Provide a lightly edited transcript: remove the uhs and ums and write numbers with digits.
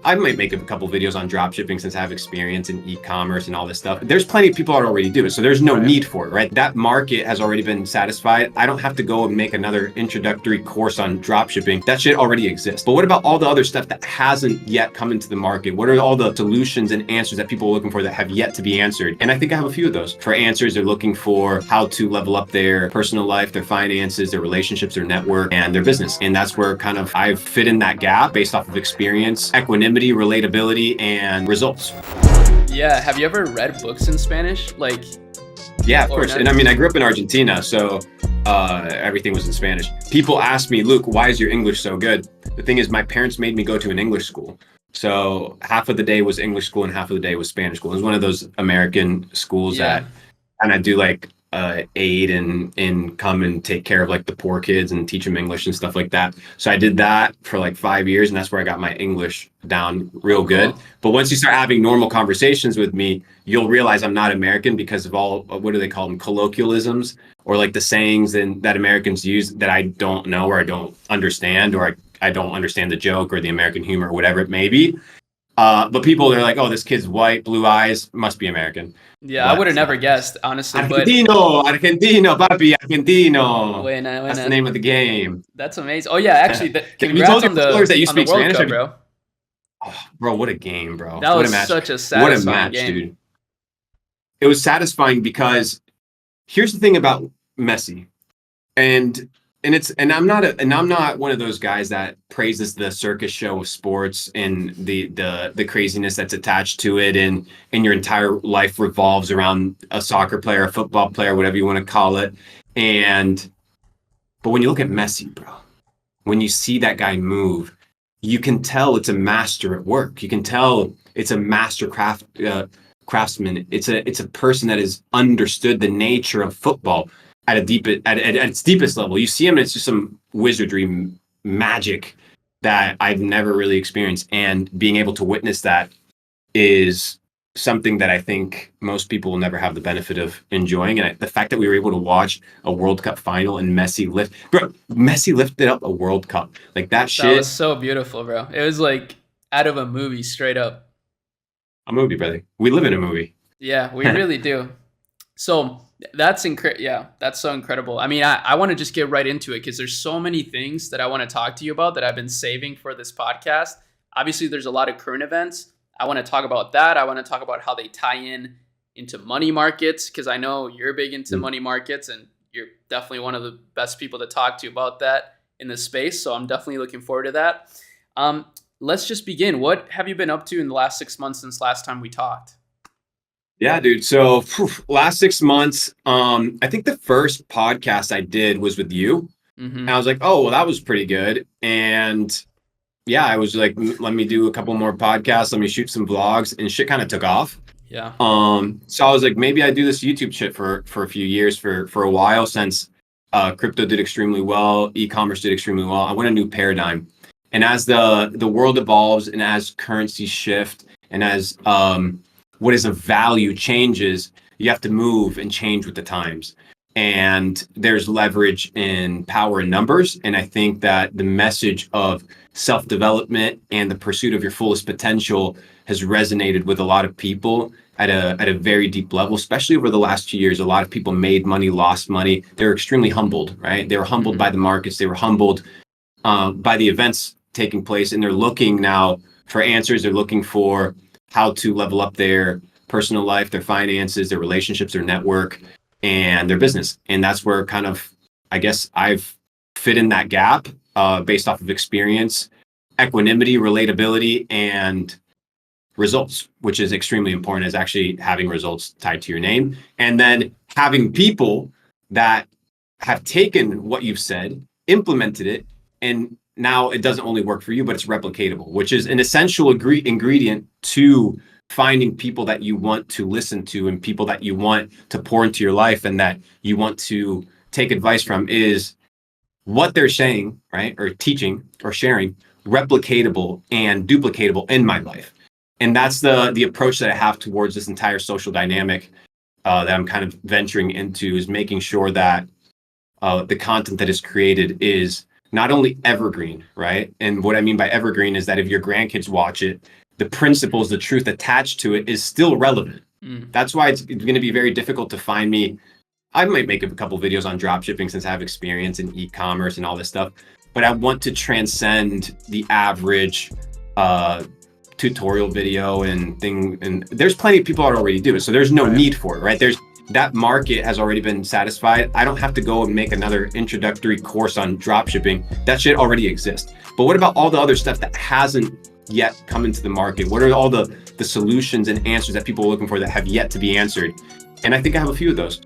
I might make a couple videos on drop shipping since I have experience in e-commerce and all this stuff. There's plenty of people that already do it, so there's no need for it, right? That market has already been satisfied. I don't have to go and make another introductory course on drop shipping. That shit already exists. But what about all the other stuff that hasn't yet come into the market? What are all the solutions and answers that people are looking for that have yet to be answered? And I think I have a few of those. For answers, they're looking for how to level up their personal life, their finances, their relationships, their network, and their business. And that's where kind of I've fit in that gap based off of experience, equanimity, relatability, and results. Yeah, have you ever read books in Spanish? Yeah, of course. And I mean, I grew up in Argentina, so everything was in Spanish. People ask me, Luke, why is your English so good? The thing is, my parents made me go to an English school. So half of the day was English school and half of the day was Spanish school. It was one of those American schools that kind of do like aid and come and take care of like the poor kids and teach them English and stuff like that. So I did that for like 5 years, and that's where I got my English down real good. But once you start having normal conversations with me, you'll realize I'm not American because of all, what do they call them, colloquialisms, or like the sayings that Americans use that I don't know or I don't understand, or I don't understand the joke or the American humor or whatever it may be. But people are like, oh, this kid's white, blue eyes, must be American. Yeah, I would have never guessed, honestly. Argentino, papi, Argentino. Buena. That's the name of the game. That's amazing. Oh yeah, actually, congrats on the that you speak World Spanish, Cup, bro. Oh, bro, what a game, bro! That was such a satisfying game, dude. It was satisfying because here's the thing about Messi, and I'm not one of those guys that praises the circus show of sports and the craziness that's attached to it, and your entire life revolves around a soccer player, a football player, whatever you want to call it. But when you look at Messi, bro, when you see that guy move, you can tell it's a master at work. You can tell it's a master craftsman. It's a person that has understood the nature of football at its deepest level. You see him, and it's just some wizardry magic that I've never really experienced. And being able to witness that is something that I think most people will never have the benefit of enjoying. And the fact that we were able to watch a World Cup final and Messi lifted up a World Cup. Like that shit. That was so beautiful, bro. It was like out of a movie, straight up. A movie, brother. We live in a movie. Yeah, we really do. So that's that's so incredible. I mean, I want to just get right into it because there's so many things that I want to talk to you about that I've been saving for this podcast. Obviously, there's a lot of current events. I want to talk about that. I want to talk about how they tie into money markets, because I know you're big into money markets and you're definitely one of the best people to talk to about that in this space. So I'm definitely looking forward to that. Let's just begin. What have you been up to in the last 6 months since last time we talked? Yeah, dude. So last 6 months, I think the first podcast I did was with you. Mm-hmm. And I was like, oh, well, that was pretty good. And yeah, I was like, let me do a couple more podcasts. Let me shoot some vlogs, and shit kind of took off. Yeah. So I was like, maybe I do this YouTube shit for a few years, for a while, since crypto did extremely well, e-commerce did extremely well. I want a new paradigm. And as the world evolves, and as currencies shift, and as what is of value changes, you have to move and change with the times. And there's leverage in power in numbers. And I think that the message of self-development and the pursuit of your fullest potential has resonated with a lot of people at a very deep level, especially over the last 2 years. A lot of people made money, lost money. They were extremely humbled, right? They were humbled by the markets. They were humbled by the events taking place. And they're looking now for answers. They're looking for how to level up their personal life, their finances, their relationships, their network, and their business. And that's where kind of, I guess, I've fit in that gap based off of experience, equanimity, relatability, and results, which is extremely important, is actually having results tied to your name. And then having people that have taken what you've said, implemented it, and now it doesn't only work for you, but it's replicatable, which is an essential ingredient to finding people that you want to listen to and people that you want to pour into your life and that you want to take advice from. Is what they're saying, right, or teaching or sharing, replicatable and duplicatable in my life. And that's the approach that I have towards this entire social dynamic that I'm kind of venturing into, is making sure that the content that is created is not only evergreen, right? And what I mean by evergreen is that if your grandkids watch it, the principles, the truth attached to it is still relevant. That's why it's going to be very difficult to find me. I might make a couple videos on drop shipping since I have experience in e-commerce and all this stuff, but I want to transcend the average tutorial video and thing. And there's plenty of people that already do it, so there's no need for it, right? That market has already been satisfied. I don't have to go and make another introductory course on drop shipping. That shit already exists. But what about all the other stuff that hasn't yet come into the market? What are all the solutions and answers that people are looking for that have yet to be answered? And I think I have a few of those.